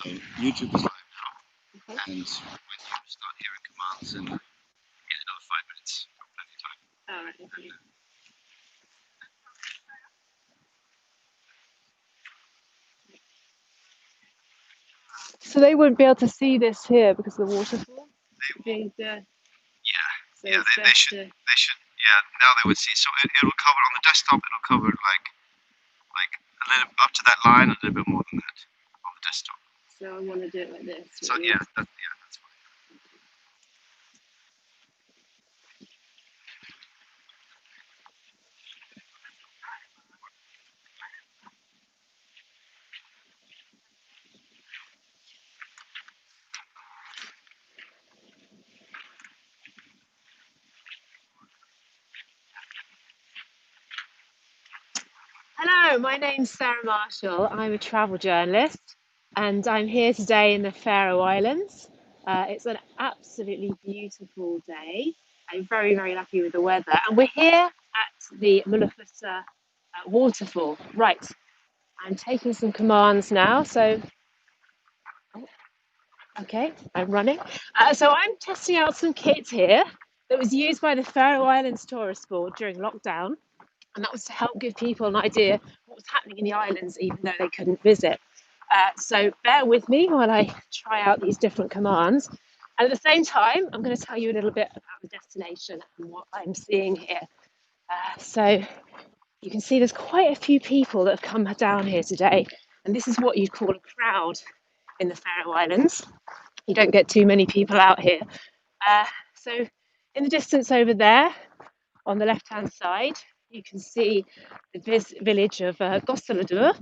So YouTube is live now, and when you start hearing commands in another 5 minutes, plenty of time. Oh, right, okay. So they wouldn't be able to see this here because of the waterfall? They So they should. Yeah, now they would see. So it'll cover on the desktop. It'll cover like a little up to that line, a little bit more than that on the desktop. So I want to do it like this. So really. yeah, that's fine. Hello, my name's Sarah Marshall. I'm a travel journalist and I'm here today in the Pharaoh Islands. It's an absolutely beautiful day. I'm very, very lucky with the weather. And we're here at the Mullafossa Waterfall. Right, I'm taking some commands now. So, okay, I'm running. So I'm testing out some kit here that was used by the Pharaoh Islands Tourist Board during lockdown. And that was to help give people an idea what was happening in the islands, even though they couldn't visit. So bear with me while I try out these different commands. And at the same time, I'm going to tell you a little bit about the destination and what I'm seeing here. So you can see there's quite a few people that have come down here today. And this is what you'd call a crowd in the Faroe Islands. You don't get too many people out here. So in the distance over there, on the left-hand side, you can see the village of Gasselador.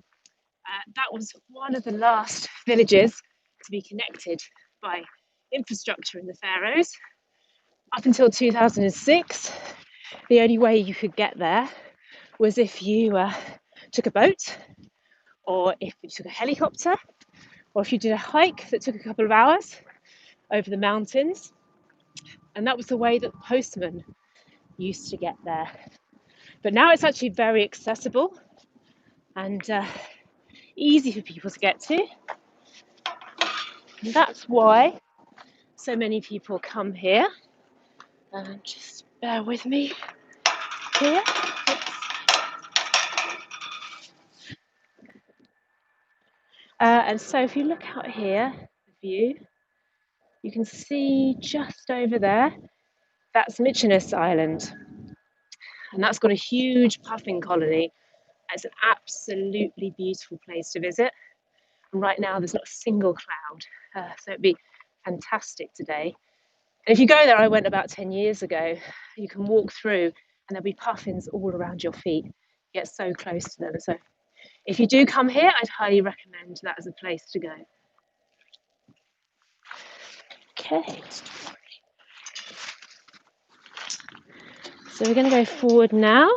That was one of the last villages to be connected by infrastructure in the Faroes. Up until 2006, the only way you could get there was if you took a boat, or if you took a helicopter, or if you did a hike that took a couple of hours over the mountains. And that was the way that Postman used to get there. But now it's actually very accessible and easy for people to get to. And that's why so many people come here. Just bear with me here. And so if you look out here, the view, you can see just over there, that's Micheness Island. And that's got a huge puffin colony. It's an absolutely beautiful place to visit. And right now there's not a single cloud. So it'd be fantastic today. And if you go there, I went about 10 years ago, you can walk through and there'll be puffins all around your feet. You get so close to them. So if you do come here, I'd highly recommend that as a place to go. Okay. So we're going to go forward now.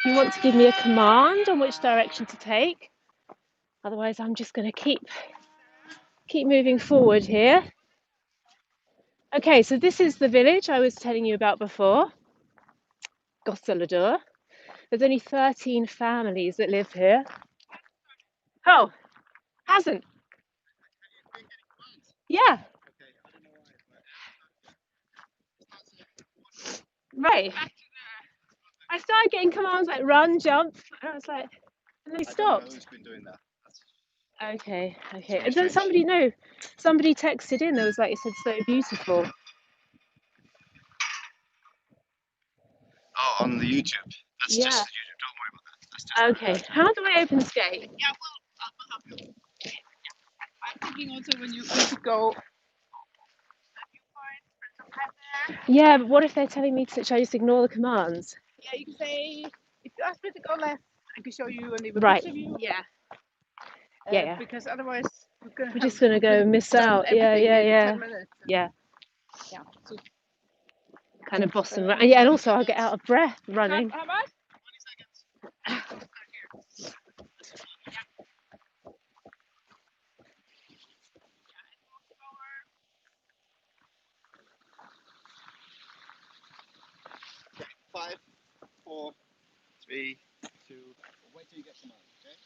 If you want to give me a command on which direction to take, otherwise I'm just going to keep moving forward here. Okay, so this is the village I was telling you about before, Gasselador. There's only 13 families that live here. Oh, hasn't? Yeah. Right. I started getting commands like run, jump, and I was like, and they stopped. I don't know who's been doing that. Okay. And then somebody texted in. There was like, it said so beautiful. Oh, on the YouTube. That's Yeah. just the YouTube. Don't worry about that. That's just Okay. How do I open this gate? Yeah, well, I'll help you. I'm thinking also when you go. Yeah, but what if they're telling me to, should I just ignore the commands? Yeah, you can say, if you ask me to go left, I can show you and leave a Right. picture of you. Yeah. Yeah. Because otherwise We're just gonna go miss out. Yeah. 10 minutes. Yeah. Yeah. So, Kind of bossing around. Yeah, and also I'll get out of breath running. how much? 20 seconds. Five, 4, 3, 2. Wait till you get command, okay?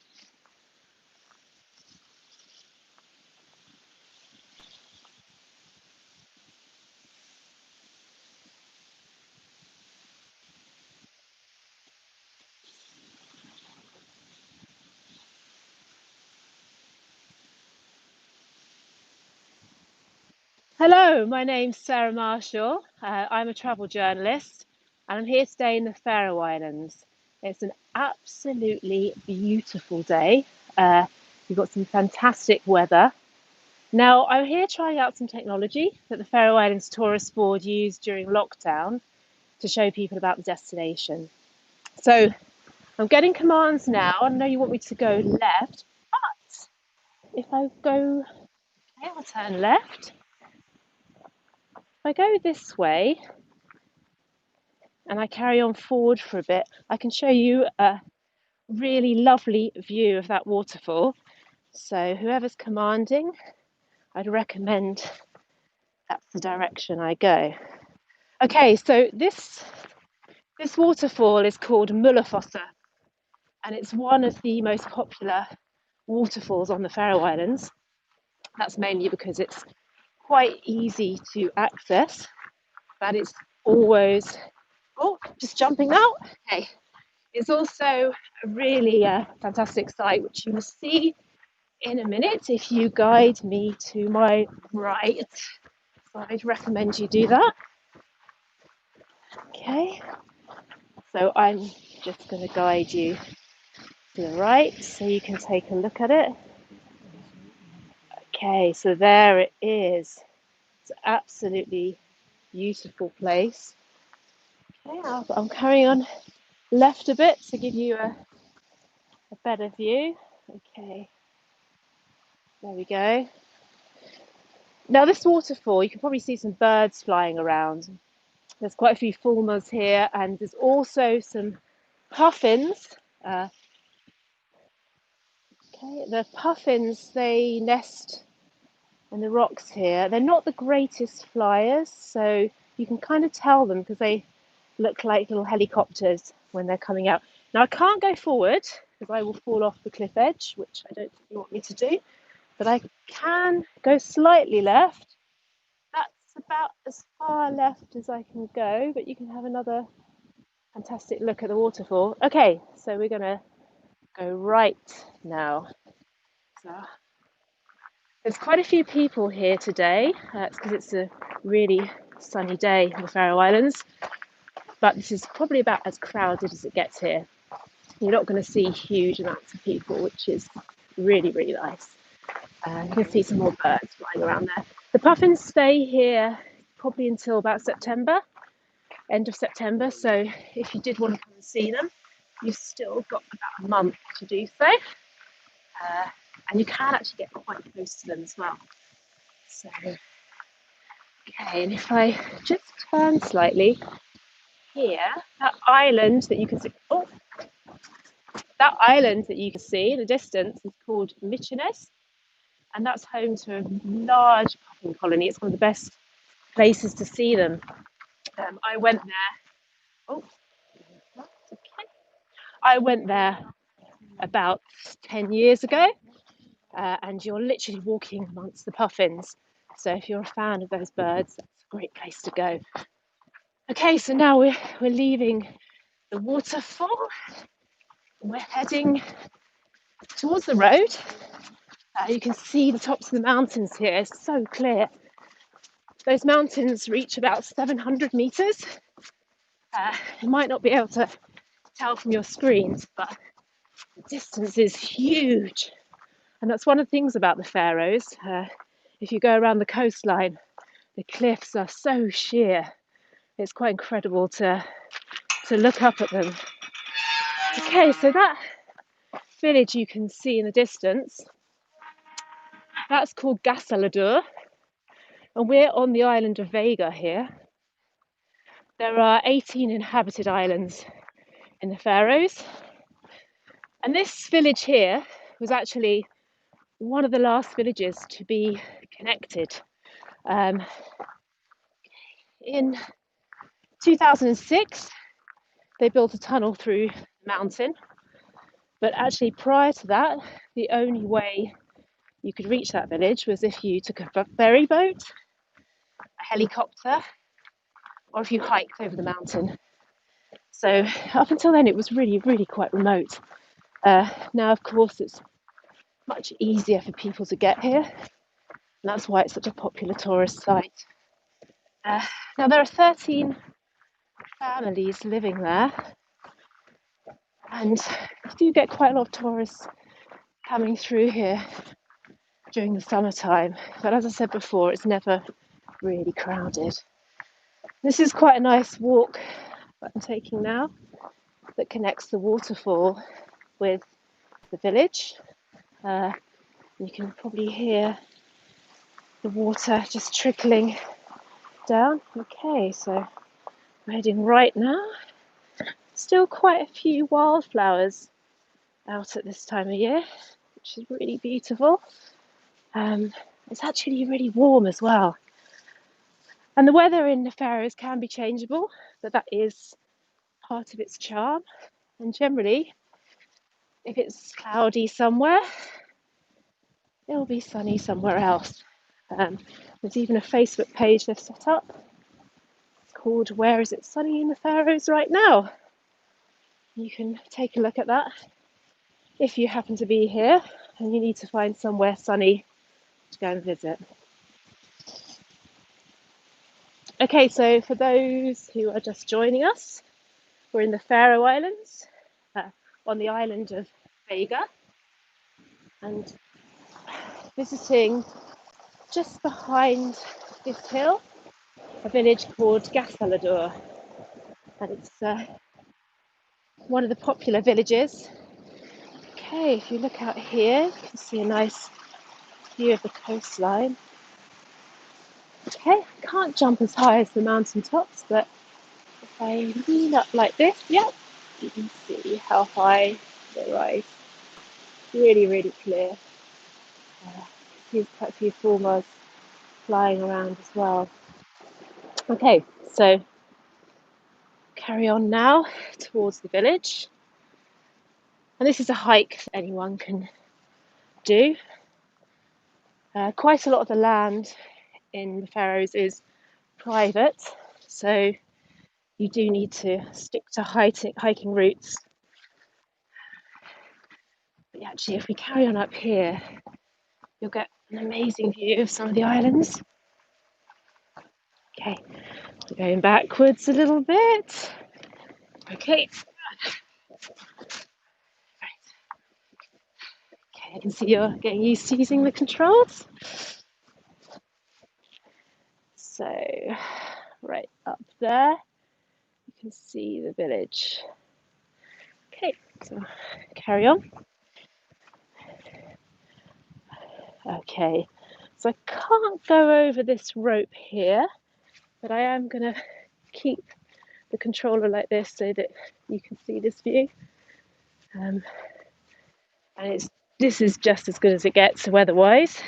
Hello, my name's Sarah Marshall. I'm a travel journalist and I'm here today in the Faroe Islands. It's an absolutely beautiful day. We've got some fantastic weather. Now, I'm here trying out some technology that the Faroe Islands Tourist Board used during lockdown to show people about the destination. So I'm getting commands now. I know you want me to go left, but if I go, okay, I'll turn left. If I go this way, and I carry on forward for a bit, I can show you a really lovely view of that waterfall. So whoever's commanding, I'd recommend that's the direction I go. Okay, so this waterfall is called Mullafossa, and it's one of the most popular waterfalls on the Faroe Islands. That's mainly because it's quite easy to access, but it's always, oh, just jumping out. Okay. It's also a really fantastic site, which you will see in a minute if you guide me to my right. So I'd recommend you do that. Okay, so I'm just going to guide you to the right so you can take a look at it. Okay, so there it is. It's an absolutely beautiful place. Okay, I'm carrying on left a bit to give you a better view. Okay, there we go. Now this waterfall, you can probably see some birds flying around. There's quite a few fulmars here, and there's also some puffins. Okay, the puffins, they nest in the rocks here. They're not the greatest flyers, so you can kind of tell them because they look like little helicopters when they're coming out. Now I can't go forward because I will fall off the cliff edge, which I don't think you want me to do, but I can go slightly left. That's about as far left as I can go, but you can have another fantastic look at the waterfall. Okay, so we're gonna go right now. So there's quite a few people here today. It's because it's a really sunny day in the Faroe Islands, but this is probably about as crowded as it gets here. You're not going to see huge amounts of people, which is really, really nice. You can see some more birds flying around there. The puffins stay here probably until about September, end of September. So if you did want to come and see them, you've still got about a month to do so. And you can actually get quite close to them as well. So, okay, and if I just turn slightly here, that island that you can see, that island that you can see in the distance is called Micheness, and that's home to a large puffin colony. It's one of the best places to see them. I went there. Oh, okay. I went there about 10 years ago, and you're literally walking amongst the puffins. So if you're a fan of those birds, that's a great place to go. Okay, so now we're leaving the waterfall. We're heading towards the road. You can see the tops of the mountains here. It's so clear. Those mountains reach about 700 meters. You might not be able to tell from your screens, but the distance is huge. And that's one of the things about the Faroes. If you go around the coastline, the cliffs are so sheer. It's quite incredible to look up at them. Okay, so that village you can see in the distance, that's called Gassalador, and we're on the island of Vega here. There are 18 inhabited islands in the Faroes, and this village here was actually one of the last villages to be connected. In 2006, they built a tunnel through the mountain, but actually prior to that, the only way you could reach that village was if you took a ferry boat, a helicopter, or if you hiked over the mountain. So up until then, it was really, really quite remote. Now, of course, it's much easier for people to get here. And that's why it's such a popular tourist site. Now there are 13 families living there, and you do get quite a lot of tourists coming through here during the summertime. But as I said before, it's never really crowded. This is quite a nice walk that I'm taking now that connects the waterfall with the village. You can probably hear the water just trickling down. Okay, so I'm heading right now. Still quite a few wildflowers out at this time of year, which is really beautiful. It's actually really warm as well. And the weather in the Faroes can be changeable, but that is part of its charm. And generally, if it's cloudy somewhere, it'll be sunny somewhere else. There's even a Facebook page they've set up. It's called Where Is It Sunny in the Faroes Right Now? You can take a look at that if you happen to be here and you need to find somewhere sunny to go and visit. Okay, so for those who are just joining us, we're in the Faroe Islands, on the island of Vega, and visiting just behind this hill a village called Gassalador, and it's one of the popular villages. Okay, if you look out here, you can see a nice view of the coastline. Okay, can't jump as high as the mountain tops, but if I lean up like this, yeah, you can see how high they rise. Really, really clear. There's quite a few fulmars flying around as well. Okay, so carry on now towards the village. And this is a hike that anyone can do. Quite a lot of the land in the Faroes is private, so you do need to stick to hiking routes. But actually, if we carry on up here, you'll get an amazing view of some of the islands. Okay, we're going backwards a little bit. Okay. Okay, I can see you're getting used to using the controls. So, right up there, you can see the village. Okay, so carry on. Okay, so I can't go over this rope here, but I am going to keep the controller like this so that you can see this view. And this is just as good as it gets weather-wise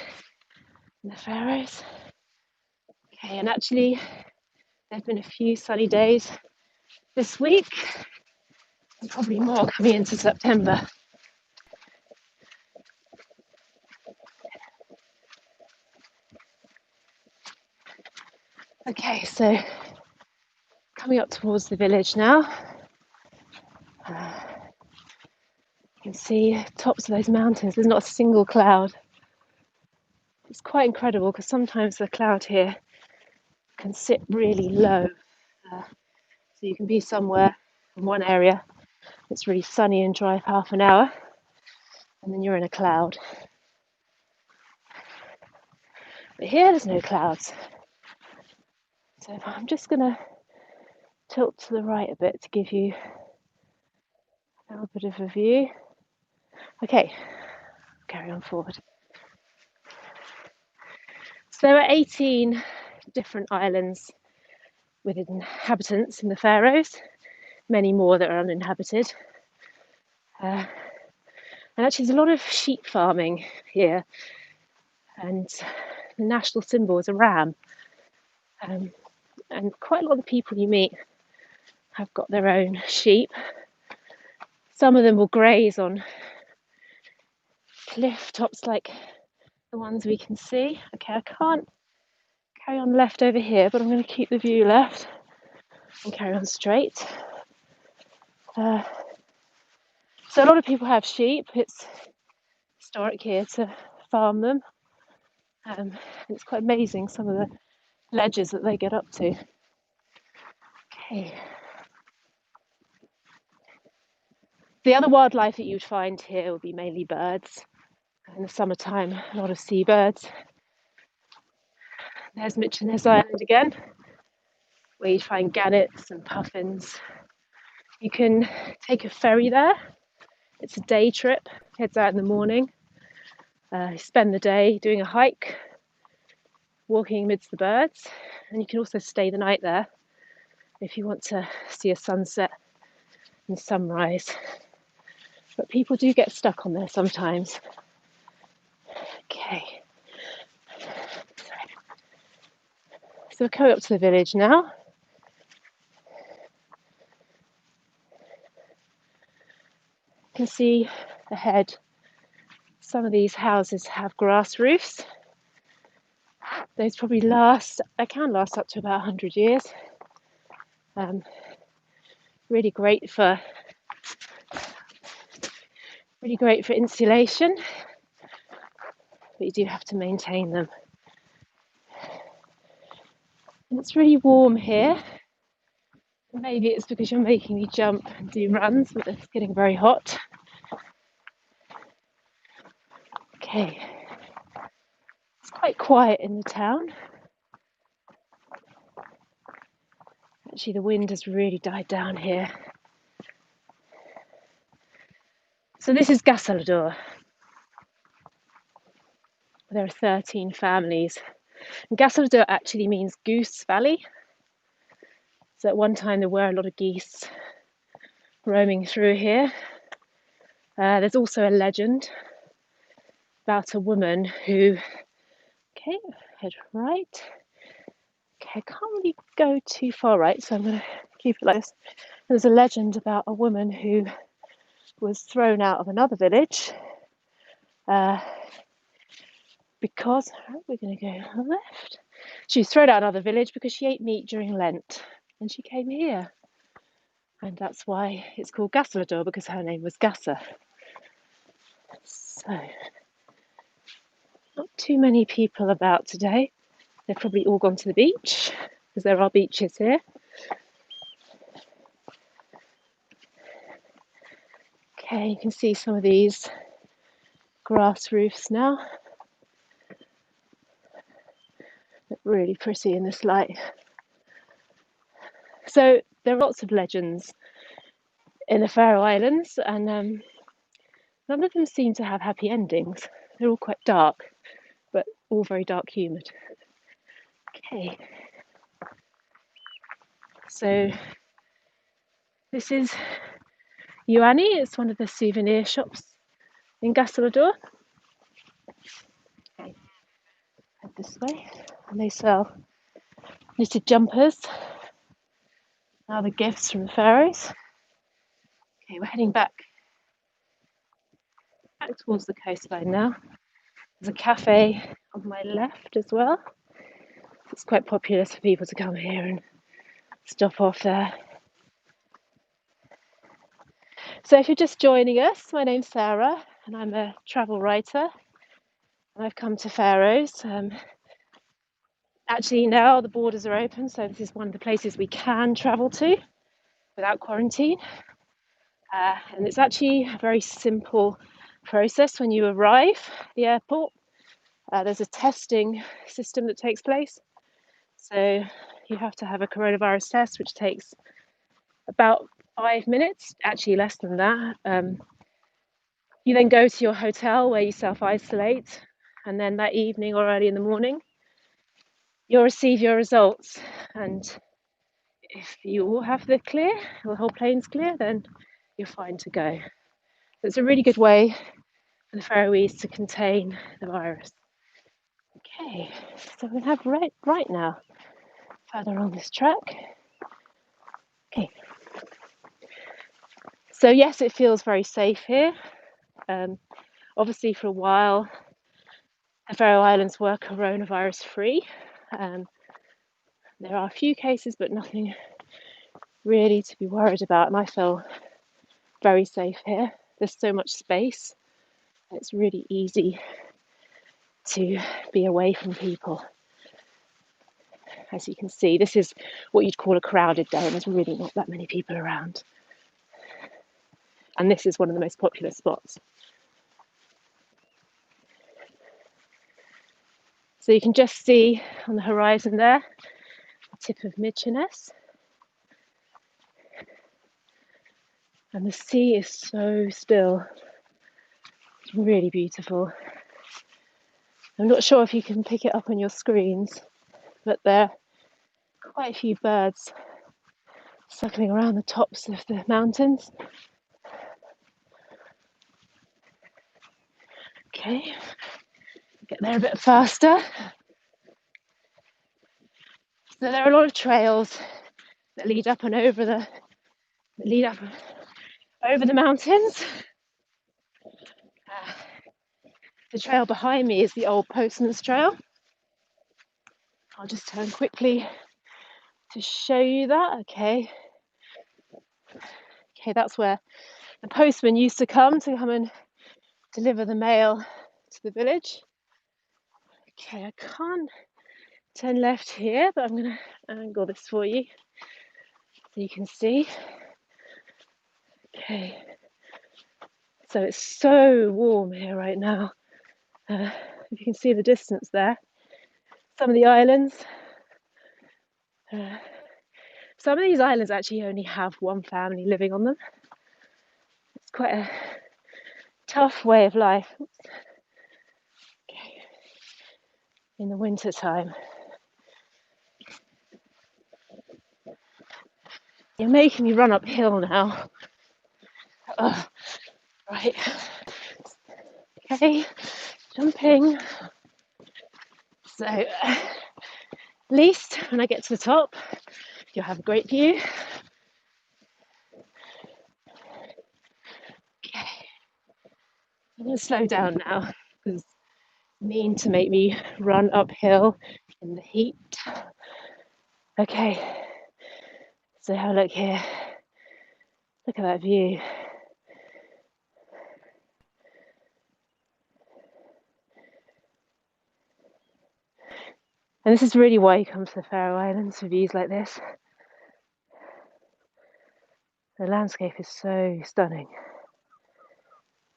in the Faroes. Okay, and actually there have been a few sunny days this week, and probably more coming into September. Okay, so coming up towards the village now. You can see tops of those mountains. There's not a single cloud. It's quite incredible because sometimes the cloud here can sit really low. So you can be somewhere in one area, it's really sunny and dry for half an hour, and then you're in a cloud. But here there's no clouds. So I'm just going to tilt to the right a bit to give you a little bit of a view. Okay, carry on forward. So there are 18 different islands with inhabitants in the Faroes, many more that are uninhabited. And actually there's a lot of sheep farming here, and the national symbol is a ram. And quite a lot of the people you meet have got their own sheep. Some of them will graze on cliff tops like the ones we can see. Okay, I can't carry on left over here, but I'm going to keep the view left and carry on straight. So a lot of people have sheep. It's historic here to farm them. And it's quite amazing some of the ledges that they get up to. Okay. The other wildlife that you'd find here would be mainly birds. In the summertime, a lot of seabirds. There's Micheness Island again, where you find gannets and puffins. You can take a ferry there. It's a day trip, heads out in the morning. You spend the day doing a hike, walking amidst the birds, and you can also stay the night there if you want to see a sunset and sunrise. But people do get stuck on there sometimes. Okay. So we're coming up to the village now. You can see ahead some of these houses have grass roofs. Those probably can last up to about 100 years. Really great for insulation, but you do have to maintain them. And it's really warm here. Maybe it's because you're making me jump and do runs, but it's getting very hot. Okay. It's quite quiet in the town. Actually, the wind has really died down here. So this is Gassalador. There are 13 families. And Gasselador actually means Goose Valley. So at one time there were a lot of geese roaming through here. There's also a legend about a woman who, okay, head right. Okay, I can't really go too far right, so I'm going to keep it like this. There's a legend about a woman who was thrown out of another village because, we're going to go left. She was thrown out of another village because she ate meat during Lent, and she came here. And that's why it's called Gasselador, because her name was Gassa. So, not too many people about today. They've probably all gone to the beach, because there are beaches here. Okay, you can see some of these grass roofs now. Look really pretty in this light. So there are lots of legends in the Pharaoh Islands, and none of them seem to have happy endings. They're all quite dark, but all very dark humoured. Okay. So this is Ioanni. It's one of the souvenir shops in Gassalador. Okay. Head this way, and they sell knitted jumpers. Now the gifts from the pharaohs. Okay, we're heading back towards the coastline now. There's a cafe on my left as well. It's quite popular for people to come here and stop off there. So if you're just joining us, my name's Sarah and I'm a travel writer, and I've come to Pharaohs. Actually now the borders are open, so this is one of the places we can travel to without quarantine. And it's actually a very simple process when you arrive at the airport. There's a testing system that takes place. So you have to have a coronavirus test, which takes about 5 minutes, actually less than that. You then go to your hotel where you self-isolate, and then that evening or early in the morning, you'll receive your results. And if you all have the clear, the whole plane's clear, then you're fine to go. So it's a really good way for the Faroese to contain the virus. Okay, so we have right now, further on this track. Okay. So yes, it feels very safe here. Obviously, for a while, the Pharaoh Islands were coronavirus free. There are a few cases, but nothing really to be worried about. And I feel very safe here. There's so much space. It's really easy to be away from people. As you can see, this is what you'd call a crowded day, and there's really not that many people around. And this is one of the most popular spots. So you can just see on the horizon there, the tip of Micheness. And the sea is so still. It's really beautiful. I'm not sure if you can pick it up on your screens, but there are quite a few birds circling around the tops of the mountains. Okay, get there a bit faster. So there are a lot of trails that lead up and over the mountains. The trail behind me is the old Postman's trail. I'll just turn quickly to show you that. Okay, that's where the postman used to come and deliver the mail to the village. Okay, I can't turn left here, but I'm going to angle this for you so you can see. Okay, so it's so warm here right now. If you can see the distance there, some of the islands, some of these islands actually only have one family living on them. It's quite a tough way of life. Okay. In the winter time. You're making me run uphill now. Right. Okay, jumping. So, at least when I get to the top, you'll have a great view. Okay, I'm going to slow down now because it's mean to make me run uphill in the heat. Okay, so have a look here. Look at that view. And this is really why you come to the Pharaoh Islands for views like this. The landscape is so stunning.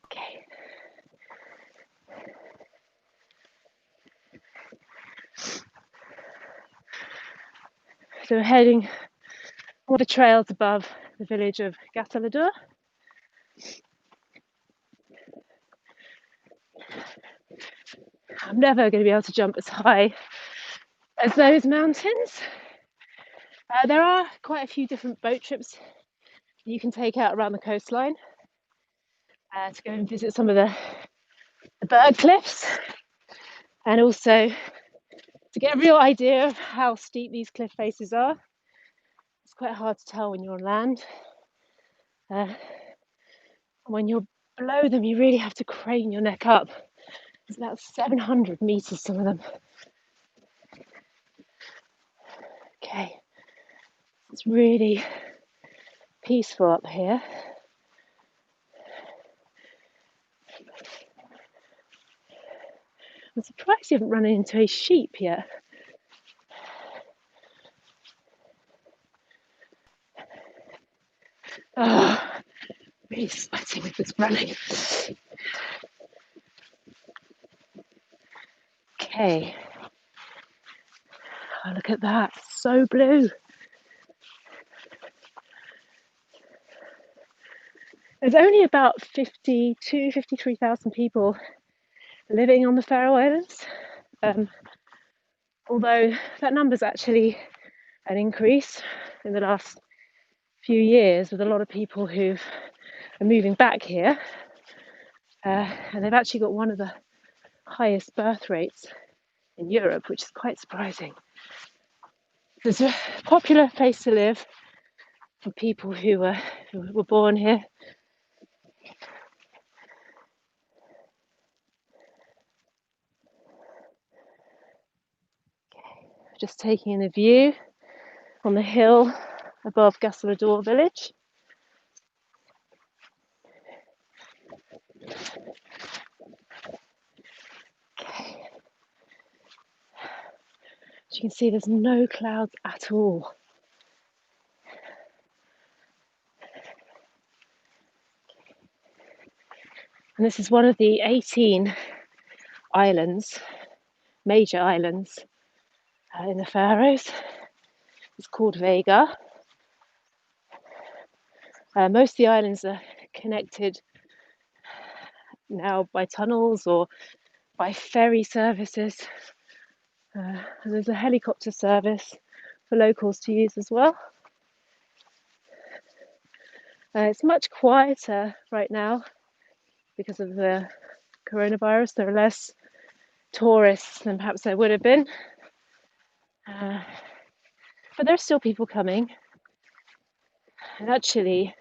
Okay. So we're heading on the trails above the village of Gataledor. I'm never going to be able to jump as high as those mountains. There are quite a few different boat trips you can take out around the coastline to go and visit some of the bird cliffs, and also to get a real idea of how steep these cliff faces are. It's quite hard to tell when you're on land. When you're below them, you really have to crane your neck up. It's about 700 meters, some of them. Okay, it's really peaceful up here. I'm surprised you haven't run into a sheep yet. Oh, really sweating with this running. Okay. Oh, look at that, it's so blue. There's only about 53,000 people living on the Faroe Islands, although that number's actually an increase in the last few years, with a lot of people who are moving back here, and they've actually got one of the highest birth rates in Europe, which is quite surprising. It's a popular place to live for people who were born here. Just taking in a view on the hill above Gasselador village. Okay. you can see, there's no clouds at all. And this is one of the 18 islands, major islands in the Faroes. It's called Vega. Most of the islands are connected now by tunnels or by ferry services. And there's a helicopter service for locals to use as well. It's much quieter right now because of the coronavirus. There are less tourists than perhaps there would have been. But there's still people coming. And actually,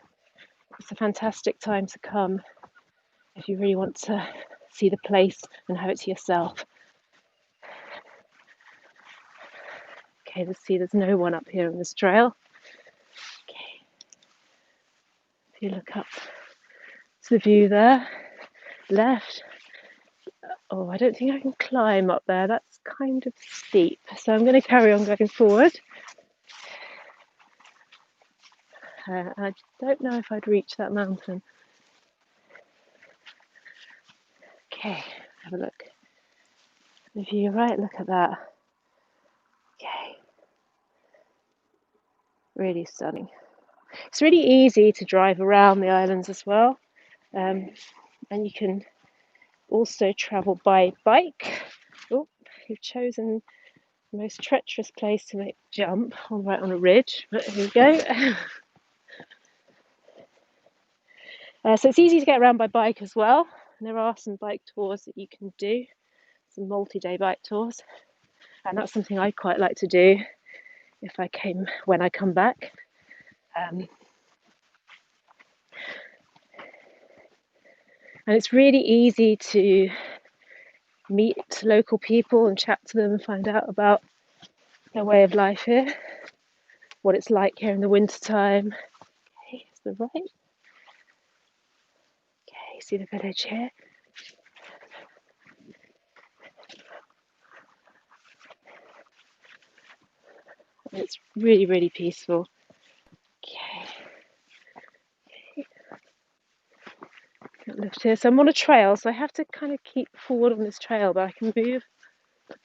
it's a fantastic time to come if you really want to see the place and have it to yourself. Okay, let's see, there's no one up here on this trail. Okay, if you look up to the view there, left. Oh, I don't think I can climb up there. That's kind of steep. So I'm going to carry on going forward. I don't know if I'd reach that mountain. Okay, have a look. The view, right, look at that. Okay. Really stunning. It's really easy to drive around the islands as well. And you can also travel by bike. Oh, you've chosen the most treacherous place to make the jump, right on a ridge, but here we go. So it's easy to get around by bike as well. And there are some bike tours that you can do, some multi-day bike tours. And that's something I quite like to do when I come back. And it's really easy to meet local people and chat to them and find out about their way of life here, what it's like here in the winter time. Okay, it's the right. Okay, see the village here. And it's really, really peaceful. Okay. Lift here. So I'm on a trail, so I have to kind of keep forward on this trail, but I can move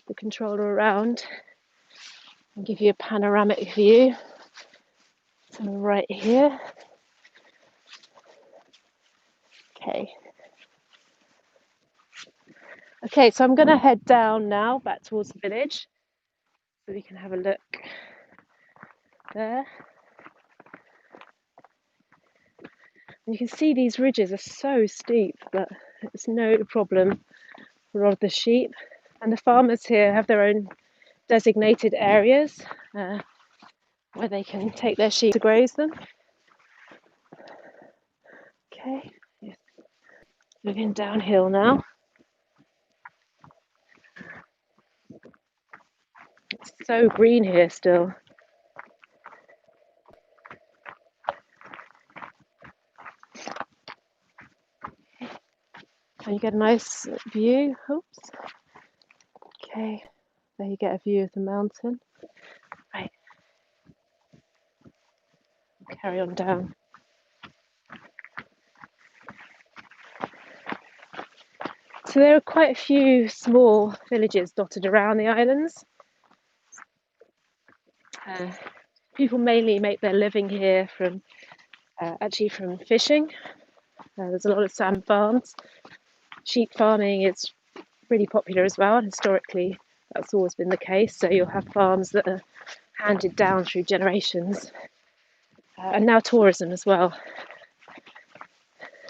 the controller around and give you a panoramic view. So I'm right here. Okay, so I'm going to head down now, back towards the village, so we can have a look there. And you can see these ridges are so steep that it's no problem for a lot of the sheep. And the farmers here have their own designated areas where they can take their sheep to graze them. Okay, moving downhill now. It's so green here still. And you get a nice view. Oops. Okay, there you get a view of the mountain. Right. Carry on down. So there are quite a few small villages dotted around the islands. People mainly make their living here from fishing. There's a lot of salmon farms. Sheep farming is really popular as well, and historically that's always been the case. So you'll have farms that are handed down through generations, and now tourism as well.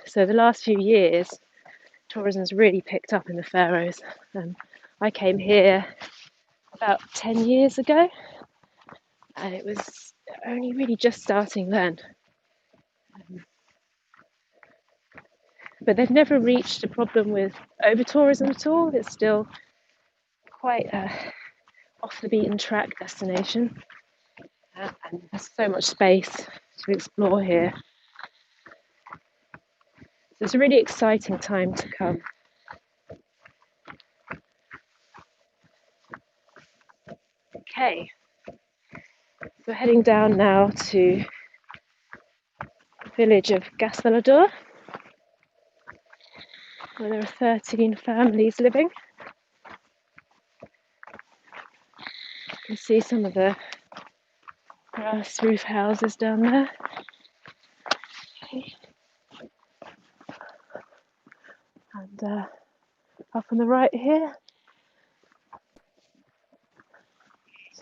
So the last few years, tourism's really picked up in the Faroes. I came here about 10 years ago, and it was only really just starting then. But they've never reached a problem with over-tourism at all. It's still quite a off-the-beaten-track destination, and there's so much space to explore here. So it's a really exciting time to come. Okay, so we're heading down now to the village of Gassalador, where there are 13 families living. You can see some of the grass roof houses down there. Okay. And up on the right here,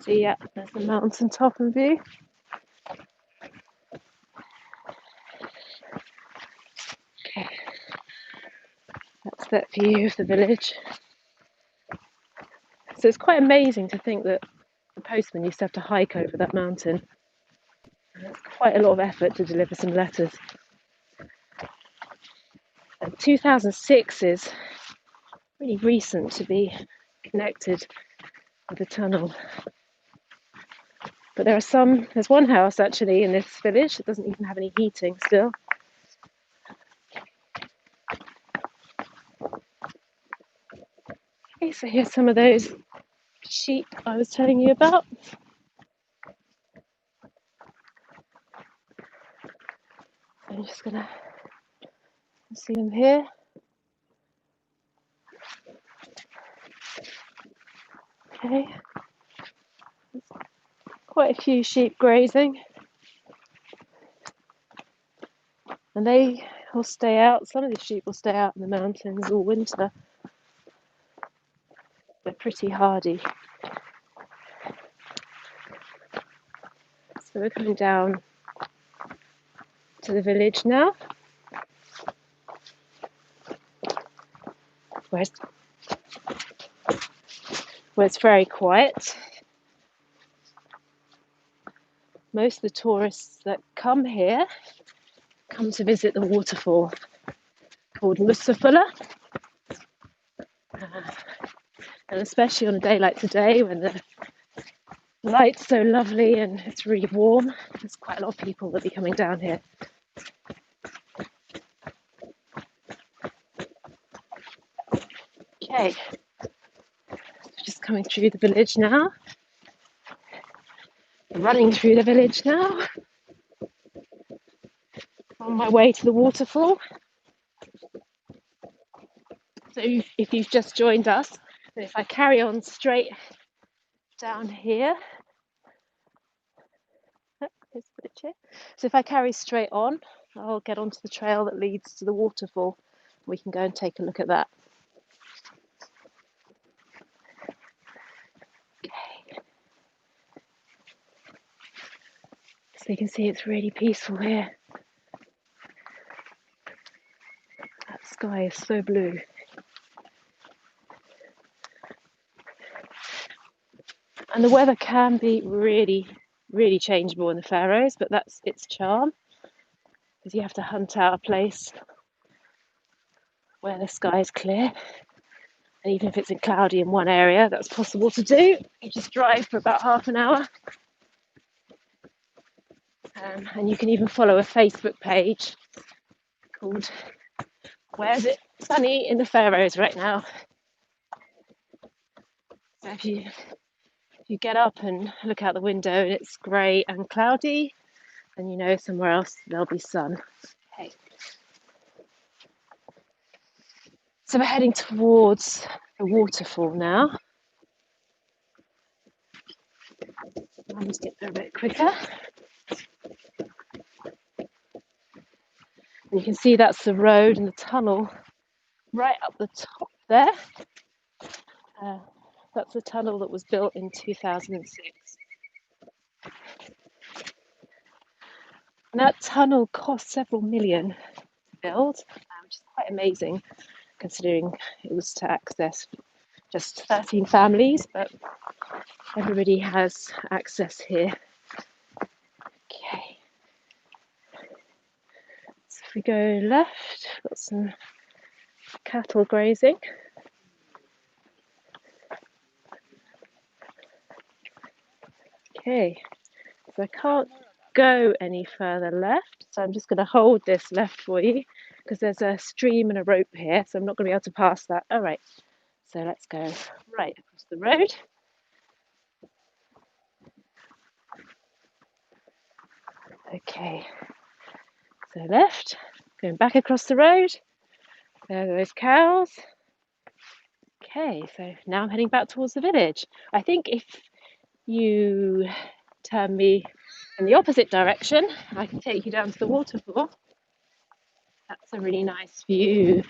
see, yeah, there's the mountain top in view. Okay, that's that view of the village. So it's quite amazing to think that the postman used to have to hike over that mountain. It's quite a lot of effort to deliver some letters. And 2006 is really recent to be connected with the tunnel. But there's one house actually in this village that doesn't even have any heating still. Okay, so here's some of those sheep I was telling you about. I'm just gonna see them here. Okay, there's quite a few sheep grazing, and they will stay out. Some of the sheep will stay out in the mountains all winter. They're pretty hardy. So we're coming down to the village now, where it's very quiet. Most of the tourists that come here come to visit the waterfall called Mullafossa. And especially on a day like today when the light's so lovely and it's really warm, there's quite a lot of people that will be coming down here. Okay, just coming through the village now. Running through the village now. On my way to the waterfall. So if you've just joined us, then if I carry on straight down here, here's the village here. So if I carry straight on, I'll get onto the trail that leads to the waterfall. We can go and take a look at that. Okay. So you can see it's really peaceful here. That sky is so blue. And the weather can be really, really changeable in the Faroes, but that's its charm, because you have to hunt out a place where the sky is clear. And even if it's cloudy in one area, that's possible to do. You just drive for about half an hour. And you can even follow a Facebook page called Where's It Sunny in the Faroes Right Now? So if you get up and look out the window and it's grey and cloudy, then you know somewhere else there'll be sun. Okay. So we're heading towards the waterfall now. I'll just get there a bit quicker. And you can see that's the road and the tunnel right up the top there. That's the tunnel that was built in 2006. And that tunnel cost several million to build, which is quite amazing considering it was to access just 13 families, but everybody has access here. Okay. So if we go left, we've got some cattle grazing. Okay, so I can't go any further left, so I'm just going to hold this left for you because there's a stream and a rope here, so I'm not going to be able to pass that. All right, so let's go right across the road. Okay, so left, going back across the road. There are those cows. Okay, so now I'm heading back towards the village. I think if you turn me in the opposite direction, I can take you down to the waterfall. That's a really nice view.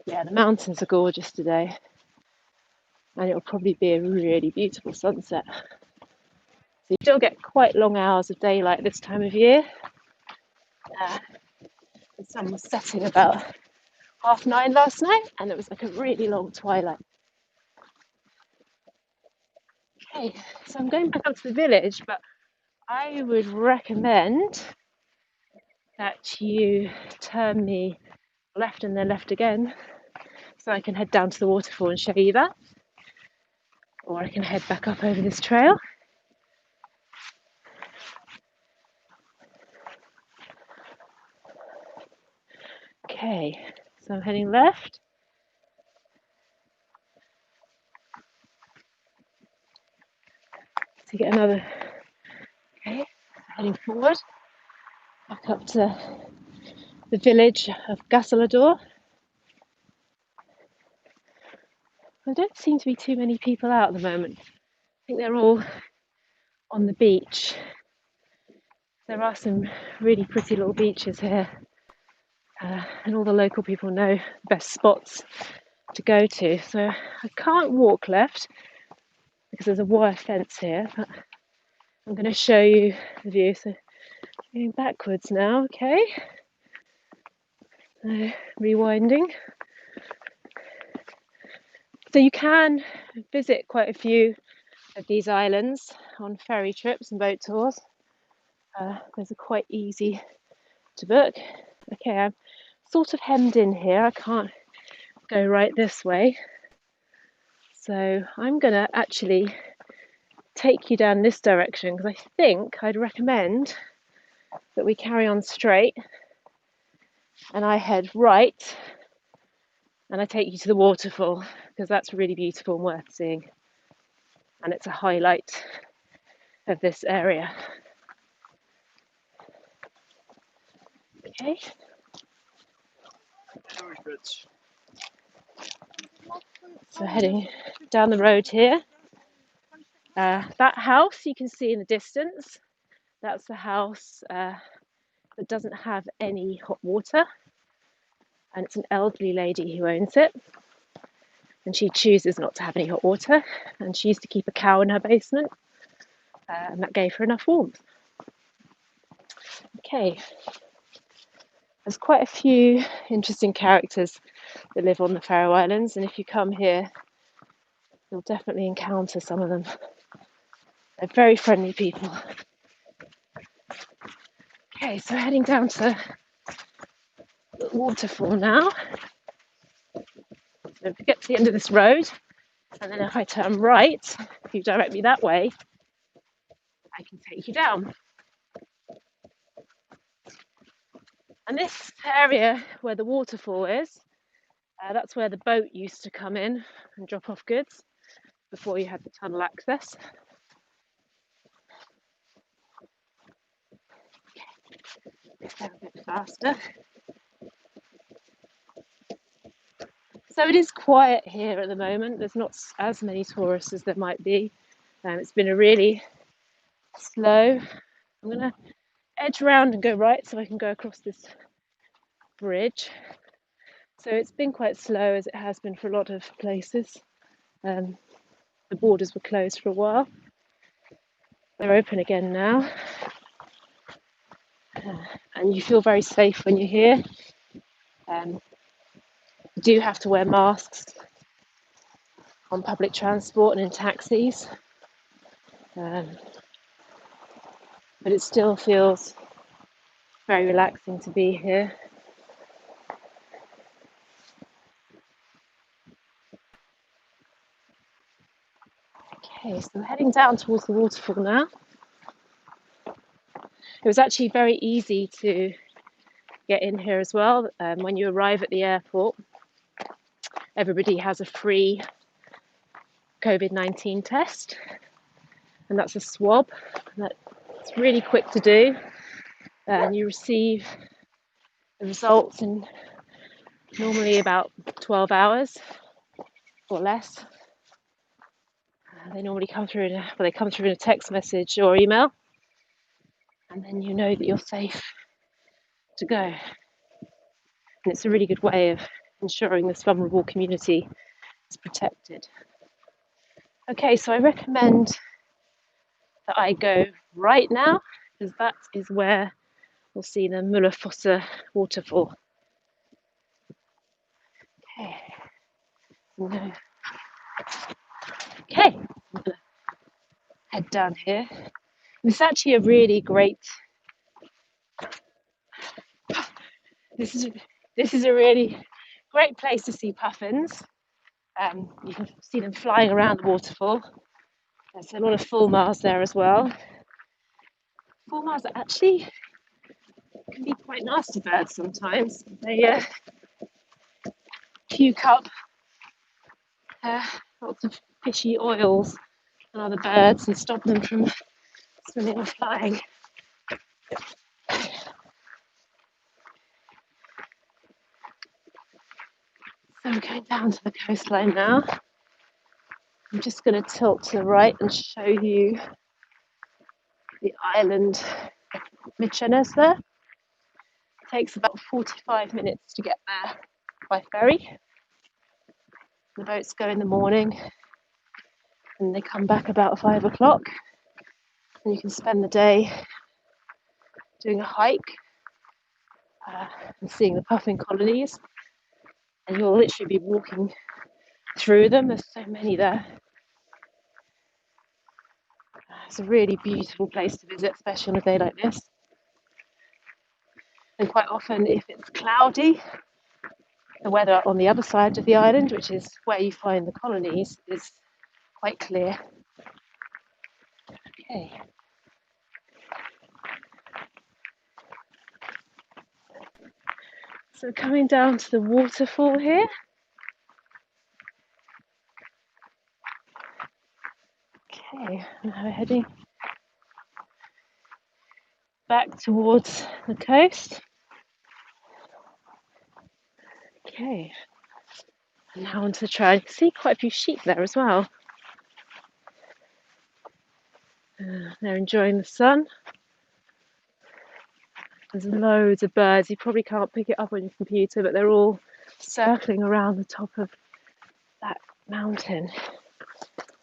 Yeah, the mountains are gorgeous today, and it'll probably be a really beautiful sunset. So you still get quite long hours of daylight this time of year. The sun was setting about 9:30 last night, and it was like a really long twilight. Okay, so I'm going back up to the village, but I would recommend that you turn me left and then left again, so I can head down to the waterfall and show you that. Or I can head back up over this trail. Okay, so I'm heading left. To get another, okay, heading forward, back up to the village of Gassalador. There don't seem to be too many people out at the moment. I think they're all on the beach. There are some really pretty little beaches here, and all the local people know the best spots to go to. So I can't walk left because there's a wire fence here, but I'm going to show you the view. So going backwards now, okay. Rewinding. So you can visit quite a few of these islands on ferry trips and boat tours. Those are quite easy to book. Okay, I'm sort of hemmed in here. I can't go right this way. So I'm going to actually take you down this direction because I think I'd recommend that we carry on straight and I head right and I take you to the waterfall because that's really beautiful and worth seeing. And it's a highlight of this area. Okay. So heading down the road here. That house you can see in the distance, that's the house that doesn't have any hot water. And it's an elderly lady who owns it. And she chooses not to have any hot water. And she used to keep a cow in her basement. And that gave her enough warmth. Okay. There's quite a few interesting characters that live on the Pharaoh Islands. And if you come here, you'll definitely encounter some of them. They're very friendly people. Okay, so heading down to the waterfall now. So if we get to the end of this road, and then if I turn right, if you direct me that way, I can take you down. And this area where the waterfall is, that's where the boat used to come in and drop off goods before you had the tunnel access. Let's go a bit faster. So it is quiet here at the moment. There's not as many tourists as there might be. It's been a really slow. I'm going to edge around and go right so I can go across this bridge. So it's been quite slow as it has been for a lot of places. The borders were closed for a while. They're open again now. And you feel very safe when you're here. You do have to wear masks on public transport and in taxis. But it still feels very relaxing to be here. Okay, so we're heading down towards the waterfall now. It was actually very easy to get in here as well. When you arrive at the airport, everybody has a free COVID-19 test, and that's a swab that It's really quick to do, and you receive the results in normally about 12 hours or less. They normally come through they come through in a text message or email, and then you know that you're safe to go. And it's a really good way of ensuring this vulnerable community is protected. Okay, so I recommend that I go right now, because that is where we'll see the Mullafossa waterfall. Okay, no. Okay, I'm gonna head down here. It's actually a really great. This is a really great place to see puffins. You can see them flying around the waterfall. There's a lot of fulmars there as well. Fulmars actually can be quite nasty birds sometimes. They puke up lots of fishy oils on other birds and stop them from swimming or flying. So I'm going down to the coastline now. I'm just going to tilt to the right and show you the island Micheness there. It takes about 45 minutes to get there by ferry. The boats go in the morning and they come back about 5 o'clock. And you can spend the day doing a hike and seeing the puffin colonies. And you'll literally be walking through them. There's so many there. It's a really beautiful place to visit, especially on a day like this. And quite often, if it's cloudy, the weather on the other side of the island, which is where you find the colonies, is quite clear. Okay. So coming down to the waterfall here. Okay, now we're heading back towards the coast. Okay, and now onto the trail. You can see quite a few sheep there as well. They're enjoying the sun. There's loads of birds. You probably can't pick it up on your computer, but they're all circling around the top of that mountain.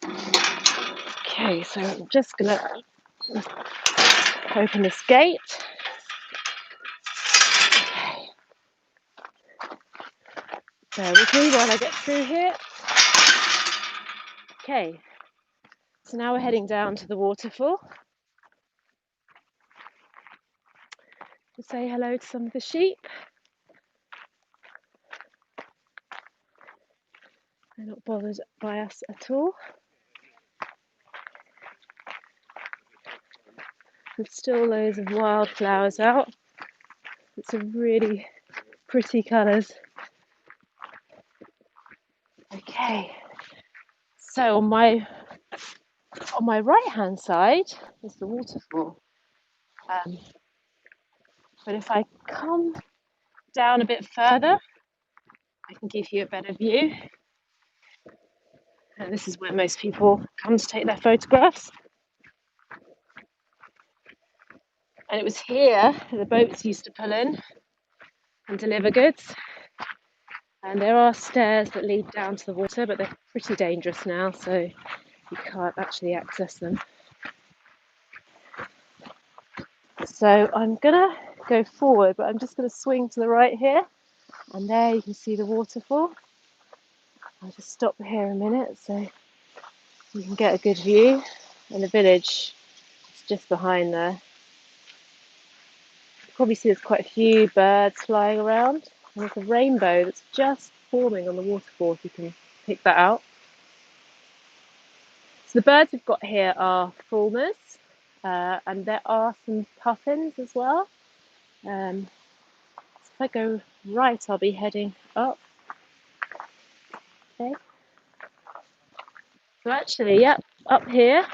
Okay, so I'm just gonna open this gate. Okay. Bear with me while I get through here. Okay, so now we're heading down to the waterfall to say hello to some of the sheep. They're not bothered by us at all. There's still loads of wildflowers out. It's some really pretty colours. Okay, so on my right hand side is the waterfall. But if I come down a bit further, I can give you a better view. And this is where most people come to take their photographs. And it was here the boats used to pull in and deliver goods. And there are stairs that lead down to the water, but they're pretty dangerous now, so you can't actually access them. So I'm gonna go forward, but I'm just gonna swing to the right here, and there you can see the waterfall. I'll just stop here a minute so you can get a good view. And the village is just behind there. You probably see there's quite a few birds flying around, and there's a rainbow that's just forming on the waterfall, if you can pick that out. So the birds we've got here are fulmars, and there are some puffins as well. So if I go right, I'll be heading up. Okay. So actually, yep, up here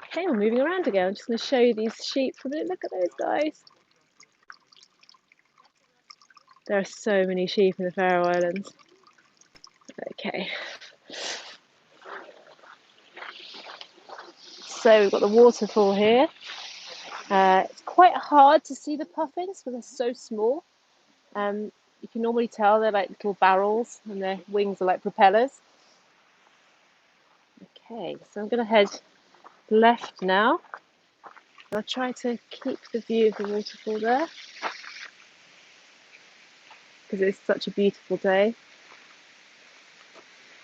Okay, we're moving around again. I'm just going to show you these sheep for a minute. Look at those guys. There are so many sheep in the Faroe Islands. Okay. So we've got the waterfall here. It's quite hard to see the puffins because they're so small. You can normally tell they're like little barrels and their wings are like propellers. Okay, so I'm going to head left now. I'll try to keep the view of the waterfall there because it's such a beautiful day.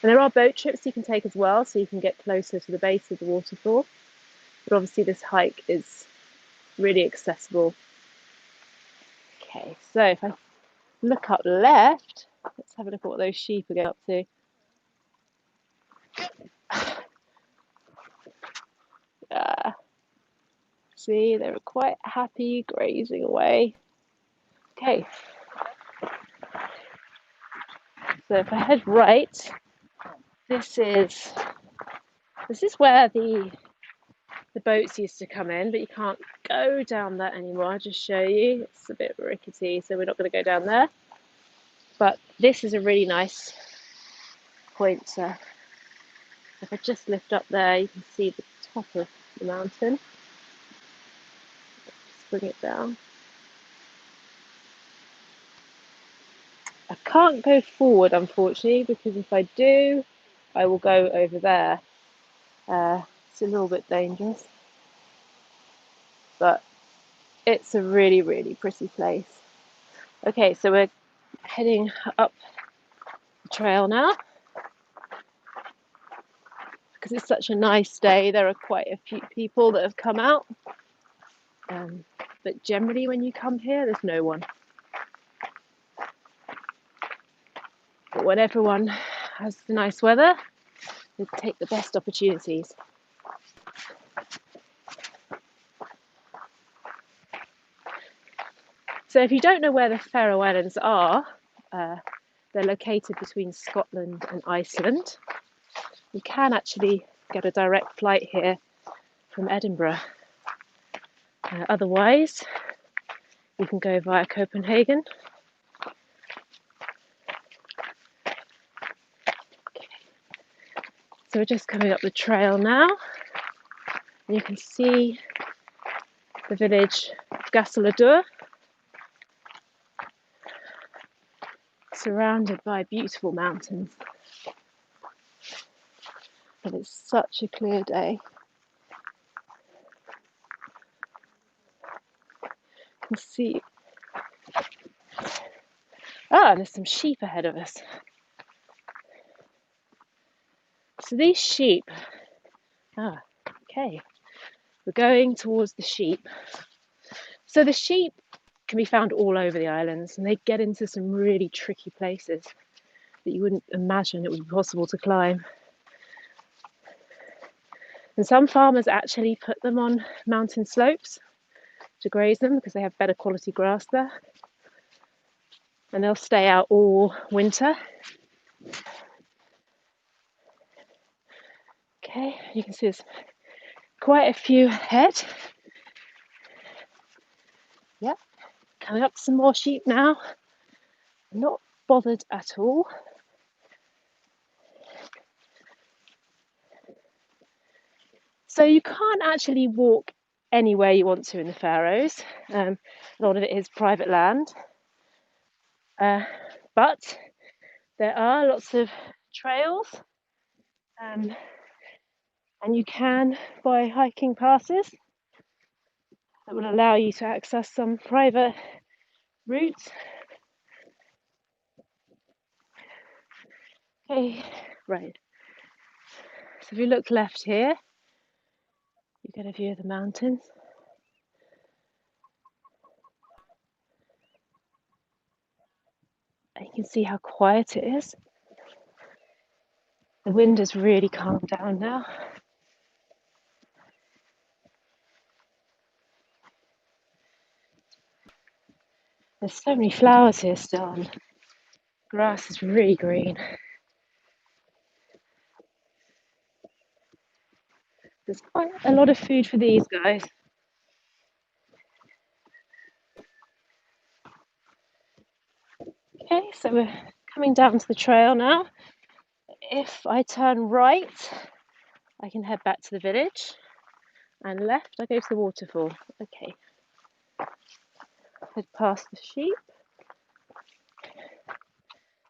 And there are boat trips you can take as well, so you can get closer to the base of the waterfall. But obviously this hike is really accessible. Okay, so if I look up left, let's have a look at what those sheep are going up to. See, they're quite happy grazing away. Okay, so if I head right, this is where the boats used to come in, but you can't go down that anymore. I'll just show you. It's a bit rickety, so we're not going to go down there. But this is a really nice point. If I just lift up there, you can see the top of the mountain. Just bring it down. I can't go forward, unfortunately, because if I do, I will go over there. It's a little bit dangerous, but it's a really, really pretty place. Okay, so we're heading up the trail now. Because it's such a nice day, there are quite a few people that have come out. But generally when you come here, there's no one. But when everyone has the nice weather, they take the best opportunities. So if you don't know where the Faroe Islands are, they're located between Scotland and Iceland. You can actually get a direct flight here from Edinburgh. Otherwise, you can go via Copenhagen. Okay. So we're just coming up the trail now. And you can see the village of Gassalador, surrounded by beautiful mountains. And it's such a clear day. You can see. There's some sheep ahead of us. So these sheep. Okay. We're going towards the sheep. So the sheep can be found all over the islands, and they get into some really tricky places that you wouldn't imagine it would be possible to climb. And some farmers actually put them on mountain slopes to graze them because they have better quality grass there. And they'll stay out all winter. Okay, you can see there's quite a few ahead. Yep, coming up to some more sheep now. I'm not bothered at all. So you can't actually walk anywhere you want to in the Faroes. A lot of it is private land. But there are lots of trails. And you can buy hiking passes that will allow you to access some private routes. Okay, right. So if you look left here, you get a view of the mountains. And you can see how quiet it is. The wind has really calmed down now. There's so many flowers here still, and grass is really green. There's quite a lot of food for these guys. Okay, so we're coming down to the trail now. If I turn right, I can head back to the village, and left, I go to the waterfall. Okay, head past the sheep.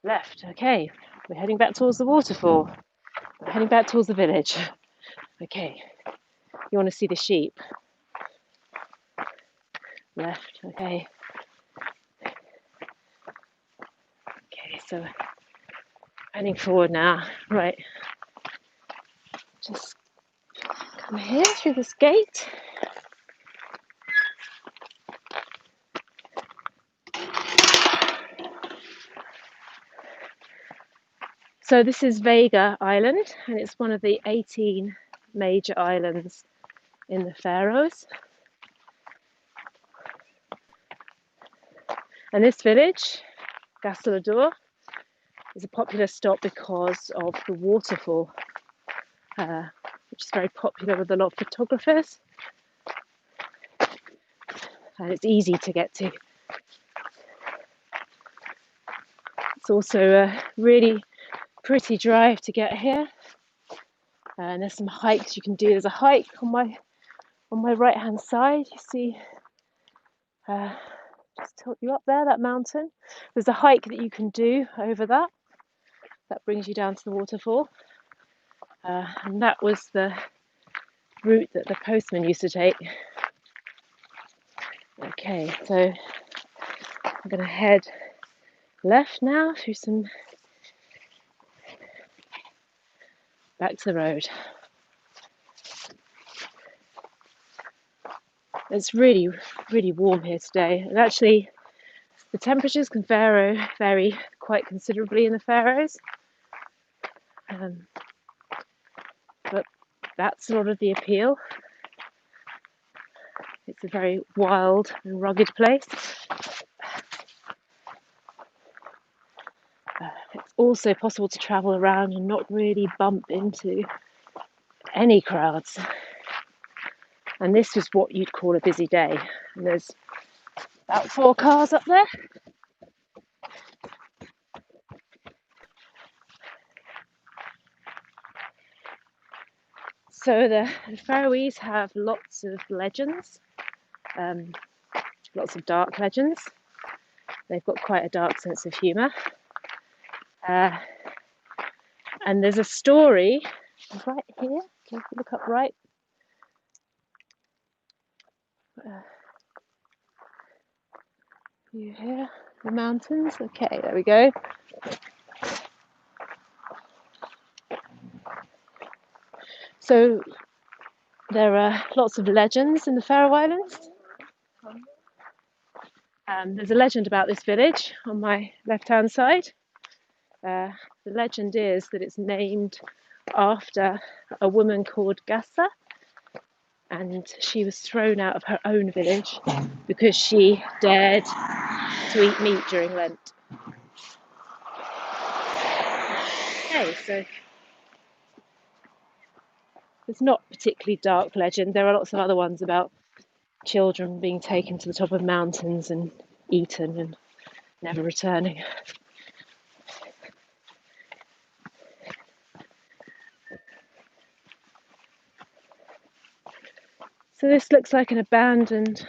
Left, okay, we're heading back towards the waterfall. We're heading back towards the village. Okay, you want to see the sheep? Left, okay. Okay, so heading forward now. Right, just come here through this gate. So this is Vega Island, and it's one of the 18 major islands in the Faroes. And this village, Gasselador, is a popular stop because of the waterfall, which is very popular with a lot of photographers. And it's easy to get to. It's also a really pretty drive to get here. And there's some hikes you can do. There's a hike on my right hand side. You see, just tilt you up there, that mountain. There's a hike that you can do over that. That brings you down to the waterfall. And that was the route that the postman used to take. Okay, so I'm going to head left now through some, back to the road. It's really, really warm here today, and actually the temperatures can vary quite considerably in the Faroes, but that's a lot of the appeal. It's a very wild and rugged place. It's also possible to travel around and not really bump into any crowds. And this was what you'd call a busy day. And there's about 4 cars up there. So the Faroese have lots of legends, lots of dark legends. They've got quite a dark sense of humour. And there's a story right here. Can you look up right? You hear the mountains? Okay, there we go. So there are lots of legends in the Faroe Islands. There's a legend about this village on my left-hand side. The legend is that it's named after a woman called Gassa, and she was thrown out of her own village because she dared to eat meat during Lent. Okay, so it's not particularly dark legend. There are lots of other ones about children being taken to the top of mountains and eaten and never returning. So this looks like an abandoned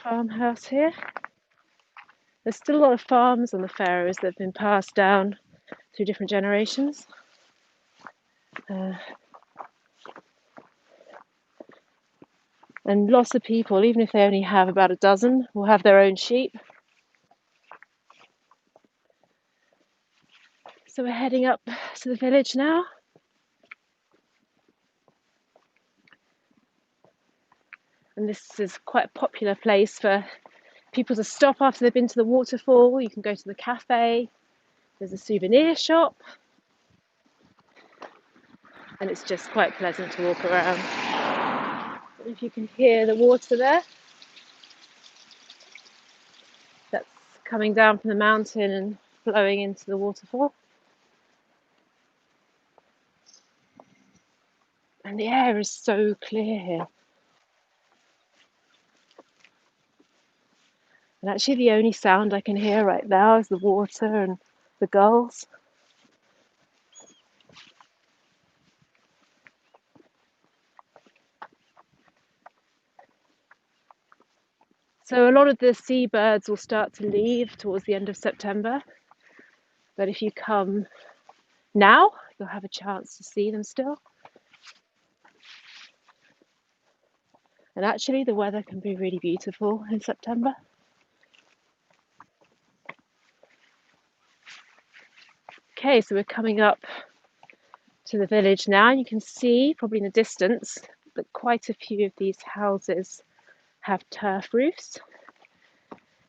farmhouse here. There's still a lot of farms on the Faroes that have been passed down through different generations. And lots of people, even if they only have about a dozen, will have their own sheep. So we're heading up to the village now. And this is quite a popular place for people to stop after they've been to the waterfall. You can go to the cafe. There's a souvenir shop. And it's just quite pleasant to walk around. I don't know if you can hear the water there. That's coming down from the mountain and flowing into the waterfall. And the air is so clear here. And actually the only sound I can hear right now is the water and the gulls. So a lot of the seabirds will start to leave towards the end of September. But if you come now, you'll have a chance to see them still. And actually the weather can be really beautiful in September. Okay, so we're coming up to the village now. You can see probably in the distance that quite a few of these houses have turf roofs.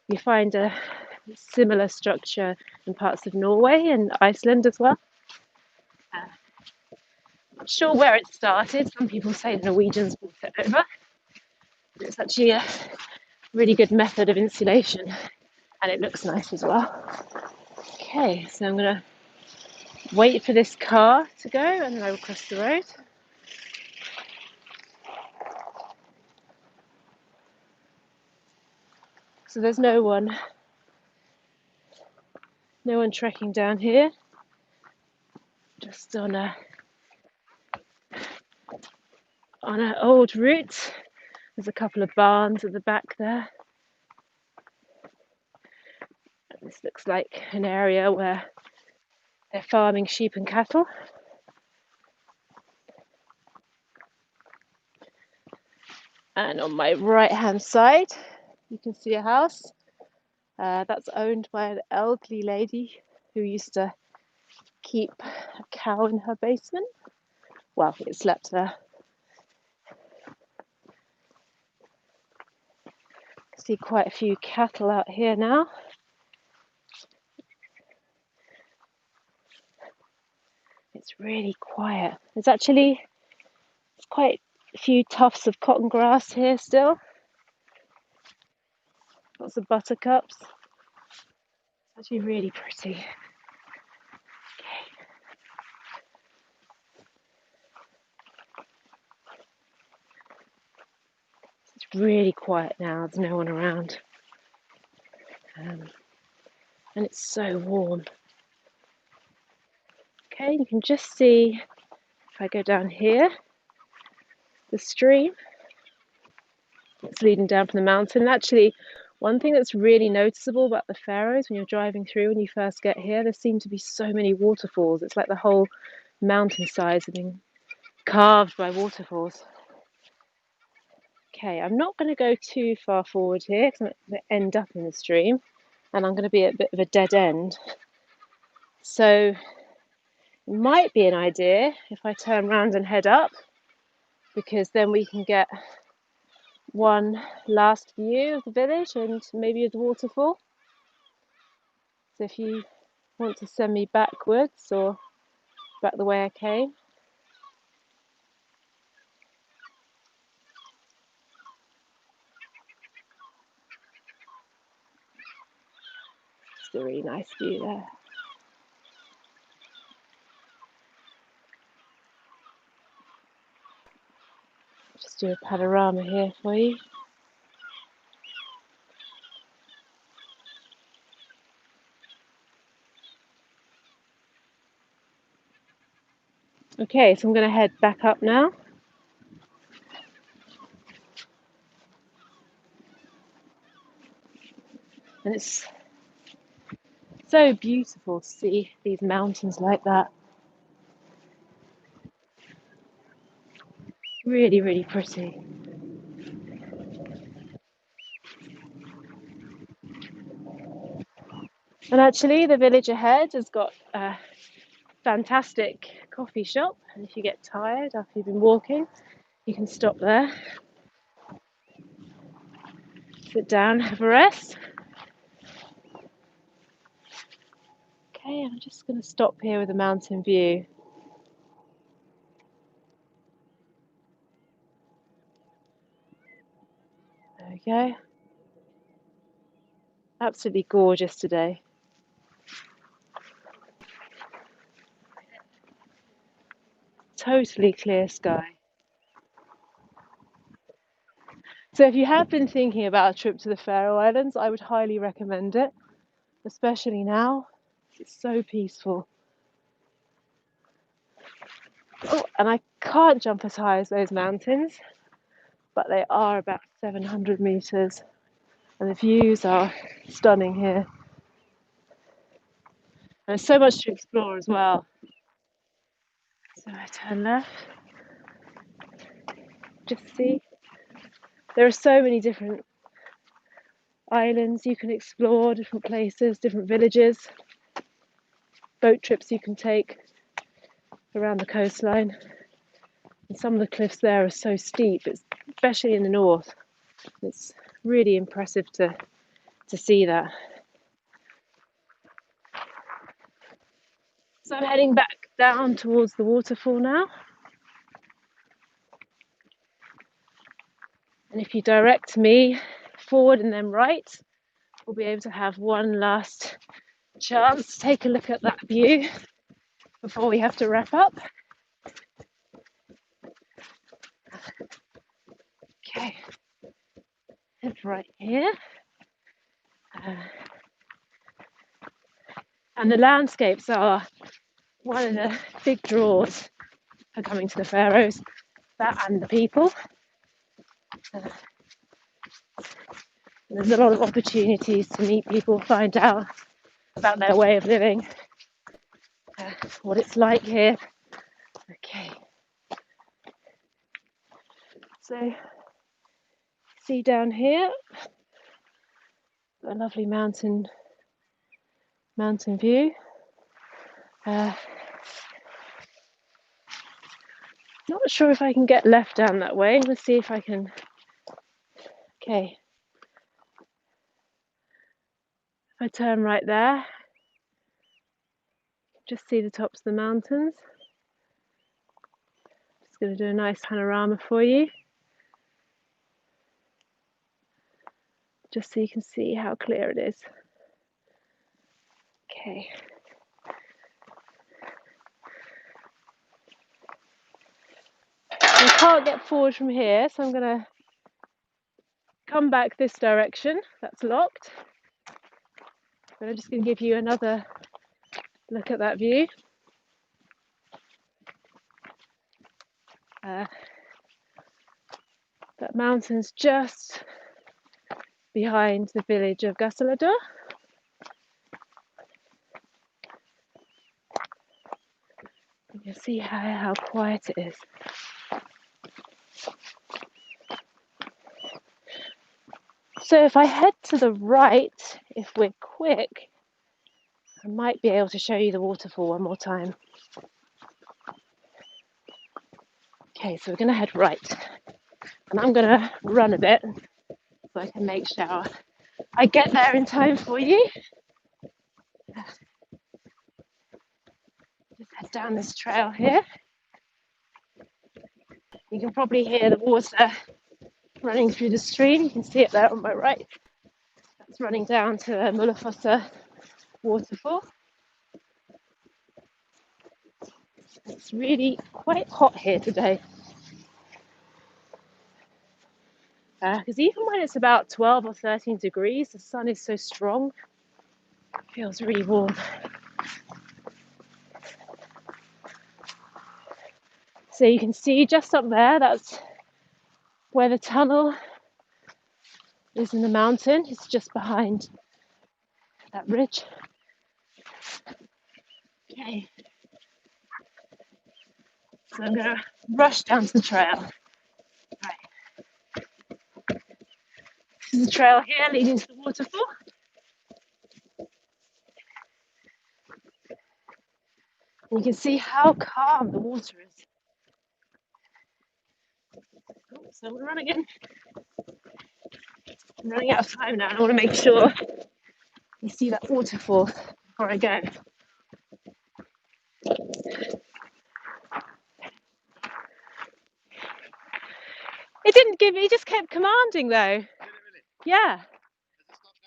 You find a similar structure in parts of Norway and Iceland as well. Not sure where it started. Some people say the Norwegians brought it over. It's actually a really good method of insulation, and it looks nice as well. Okay, so I'm going to wait for this car to go and then I will cross the road. So there's no one trekking down here, just on an old route. There's a couple of barns at the back there. And this looks like an area where they're farming sheep and cattle. And on my right hand side you can see a house that's owned by an elderly lady who used to keep a cow in her basement. Well, it slept there. I see quite a few cattle out here now. It's really quiet. There's quite a few tufts of cotton grass here still. Lots of buttercups. It's actually really pretty. Okay. It's really quiet now. There's no one around. And it's so warm. Okay, you can just see, if I go down here, the stream. It's leading down from the mountain. And actually, one thing that's really noticeable about the Faroes when you're driving through when you first get here, there seem to be so many waterfalls. It's like the whole mountainsides have been carved by waterfalls. Okay, I'm not going to go too far forward here because I'm going to end up in the stream and I'm going to be at a bit of a dead end. So it might be an idea if I turn around and head up, because then we can get one last view of the village and maybe of the waterfall. So if you want to send me backwards or back the way I came. It's a really nice view there. Just do a panorama here for you. Okay, so I'm going to head back up now. And it's so beautiful to see these mountains like that. Really, really pretty. And actually, the village ahead has got a fantastic coffee shop. And if you get tired after you've been walking, you can stop there, sit down, have a rest. Okay, I'm just going to stop here with a mountain view. There we go. Absolutely gorgeous today. Totally clear sky. So if you have been thinking about a trip to the Faroe Islands, I would highly recommend it, especially now. It's so peaceful. Oh, and I can't jump as high as those mountains, but they are about 700 meters, and the views are stunning here. There's so much to explore as well. So I turn left. Just see, there are so many different islands you can explore, different places, different villages, boat trips you can take around the coastline. And some of the cliffs there are so steep, especially in the north. It's really impressive to see that. So I'm heading back down towards the waterfall now. And if you direct me forward and then right, we'll be able to have one last chance to take a look at that view before we have to wrap up. Okay, head right here. And the landscapes are one of the big draws for coming to the Faroes, that and the people. There's a lot of opportunities to meet people, find out about their way of living, what it's like here. Okay. So, see down here, a lovely mountain view. Not sure if I can get left down that way. Let's see if I can. Okay. If I turn right there, just see the tops of the mountains. Just going to do a nice panorama for you, just so you can see how clear it is. Okay. I can't get forward from here, so I'm going to come back this direction. That's locked. But I'm just going to give you another look at that view. That mountain's just behind the village of Gassalador. You can see how quiet it is. So if I head to the right, if we're quick, I might be able to show you the waterfall one more time. Okay, so we're going to head right. And I'm going to run a bit so I can make sure I get there in time for you. Just head down this trail here. You can probably hear the water running through the stream. You can see it there on my right. That's running down to Mullafossa Waterfall. It's really quite hot here today. Because even when it's about 12 or 13 degrees, the sun is so strong, it feels really warm. So you can see just up there, that's where the tunnel is in the mountain. It's just behind that ridge. Okay. So I'm going to rush down to the trail. Right. This is the trail here leading to the waterfall. And you can see how calm the water is. Oh, so we're running in. I'm running out of time now. I want to make sure you see that waterfall before I go. It didn't give me, it just kept commanding though. Did it really? Yeah. Has it stopped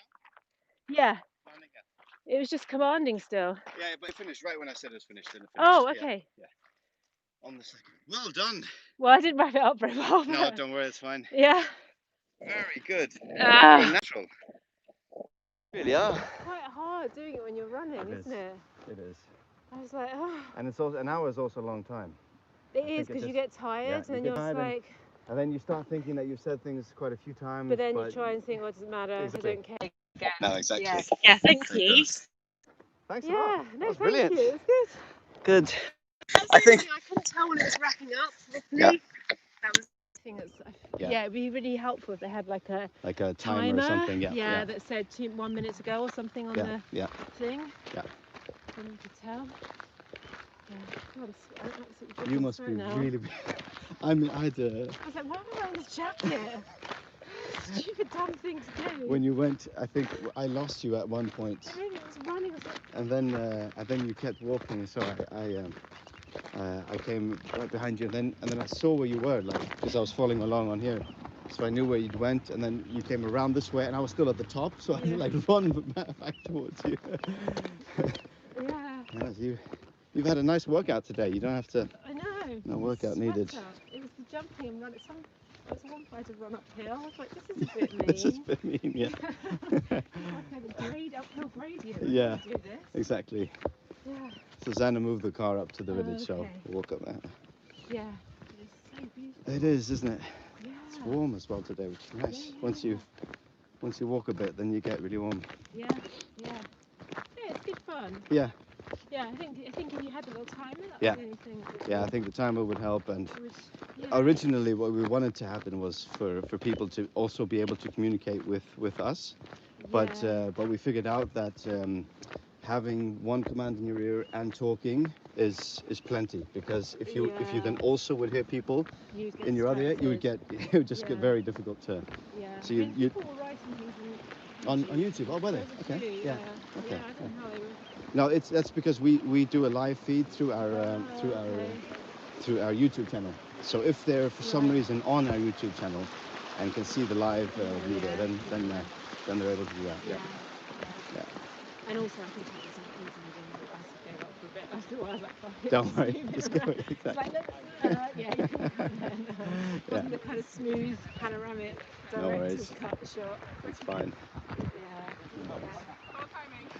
now? Yeah. Fine again. It was just commanding still. Yeah, but it finished right when I said it was finished. Then it finished. Oh, okay. Yeah. On the second. Well done. Well, I didn't wrap it up very well. No, don't worry, it's fine. Yeah. Very good. Ah. Very natural. Really are. Quite hard doing it when you're running, isn't it? It is. I was like, oh. And it's also an hour is also a long time. It is because you get tired and you're just like. And then you start thinking that you've said things quite a few times. But then you try and think, well, it doesn't matter. Exactly. I don't care. Again. No, exactly. Yeah, thank you. Thanks a lot. No, thank brilliant. you. It was good. Good. I think. I couldn't tell when it was wrapping up. Yeah. That was the thing that's. Yeah, it'd be really helpful if they had like a timer or something. Yeah, that said 1 minute to go or something on the thing. Yeah. Then you could tell. Yeah. God, I'm absolutely You must be now. really. I mean, I was like, why am I wearing this jacket? Stupid dumb thing to do. When you went, I think I lost you at one point. I really was running. And then you kept walking, so I came right behind you, and then I saw where you were, like, because I was following along on here, so I knew where you'd went, and then you came around this way, and I was still at the top, so I had to like run back towards you. Yeah. Yes, you've had a nice workout today. You don't have to. I know. No workout needed. It was the jumping and running. It was one way to run uphill. I was like, this is a bit mean. This is a bit mean, yeah. It's like a uphill gradient. Yeah, do this. exactly. Yeah. Susanna moved the car up to the village, so Okay. we'll walk up there. Yeah. It's so beautiful. It is, isn't it? Yeah. It's warm as well today, which is nice. Yeah. Once you walk a bit, then you get really warm. Yeah. Yeah. Yeah, it's good fun. Yeah. Yeah, I think if you had a little timer, that was Yeah. the only thing. Yeah, I think the timer would help, and Yeah. originally what we wanted to happen was for people to also be able to communicate with us, but we figured out that having one command in your ear and talking is plenty, because if you then also would hear people in your other ear, it would just get very difficult to. Yeah. So people were writing things on YouTube. Oh, were they? Okay. Yeah. Okay. Yeah, I don't know how they were. No, that's because we do a live feed through our YouTube channel. So if they're for some reason on our YouTube channel and can see the live video, then they're able to do that. Yeah. And also, I think it was easy as I go up for a bit. After I was like, fuck it. Don't worry, just go. Exactly. It's like, you can go then. Wasn't the kind of smooth panoramic director's cut shot. It's fine. Yeah.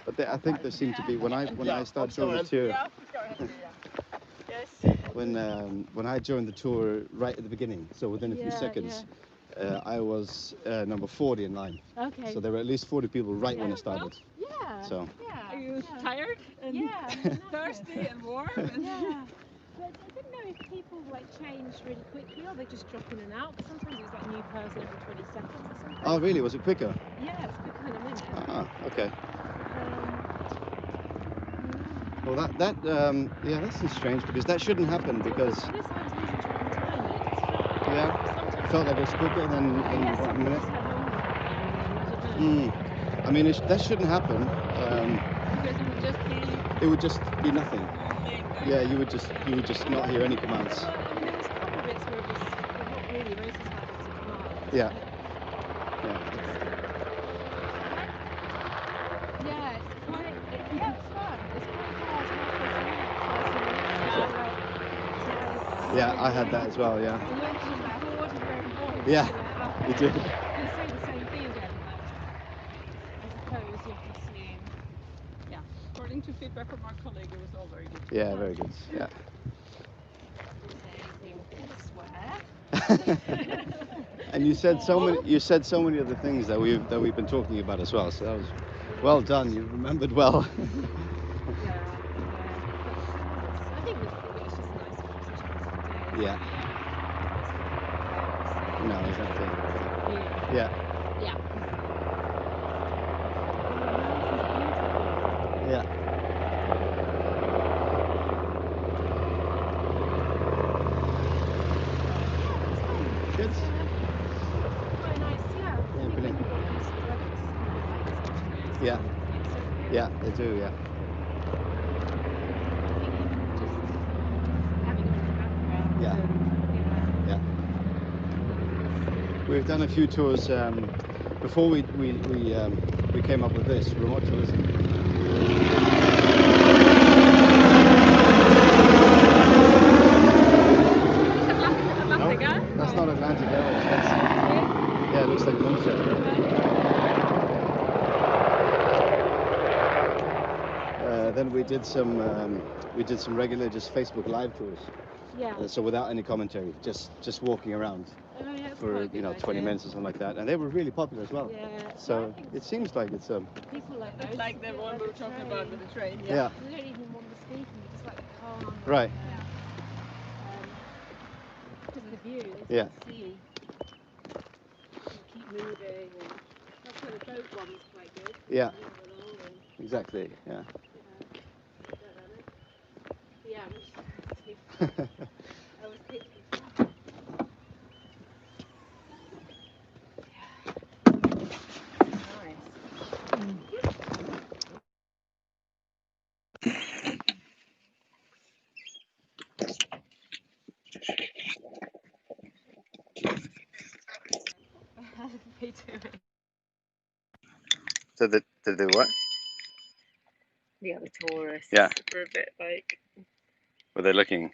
But I think there seemed to be when I started doing the tour. Yeah, go ahead. Yes. When I joined the tour right at the beginning, so within a few seconds, I was number 40 in line. Okay. So there were at least 40 people right when I started. Yeah. So. Yeah. Are you tired? And thirsty and warm? Yeah. But I didn't know if people like change really quickly or they just drop in and out. Because sometimes it's like a new person every 20 seconds or something. Oh, really? Was it quicker? Yeah, it's quicker than a minute. Ah, okay. Well, that's strange, because that shouldn't happen, because I guess I was losing track of time. It felt like it was quicker than a minute. I don't know. I mean, that shouldn't happen. Because it would just be nothing. Yeah, you would just not hear any commands. Well, I mean, there was a couple of bits where it was not really races having to command. Yeah. Yeah, it's quite, it's fun. It's quite hard. Yeah, I had that as well, yeah. And you actually record your own voice. Yeah, you do. You say the same thing again, but I suppose you can see. yeah, according to feedback from our colleague, it was all very good. Yeah, very good. Yeah. And you said so many other things that we've been talking about as well. So that was well done. You remembered well. I think it's just a nice conversation today. Yeah. No, exactly. Yeah. Yeah. Yeah. Good. Quite nice, yeah. Yeah, brilliant. Yeah. Yeah, they do, yeah. Yeah. Yeah. We've done a few tours before we came up with this remote tourism. No, that's not Atlantic Airways. Yeah, it looks like Then we did some regular just Facebook live tours. Yeah. So without any commentary, just walking around Oh, yeah, that's for quite a good 20 idea. minutes or something like that, and they were really popular as well. Yeah. So I think it seems like it's people like It's those. like the one we were talking about with the train. Yeah. yeah. We don't even want the speaking, we just like the calm. Right. Because of the view, it's Yeah. see. You keep moving, and that's why the boat one was quite good. Yeah. You move along and, Exactly. Yeah. yeah, which I was thinking. So the what? The other tourists Yeah. were a bit like, Were they looking?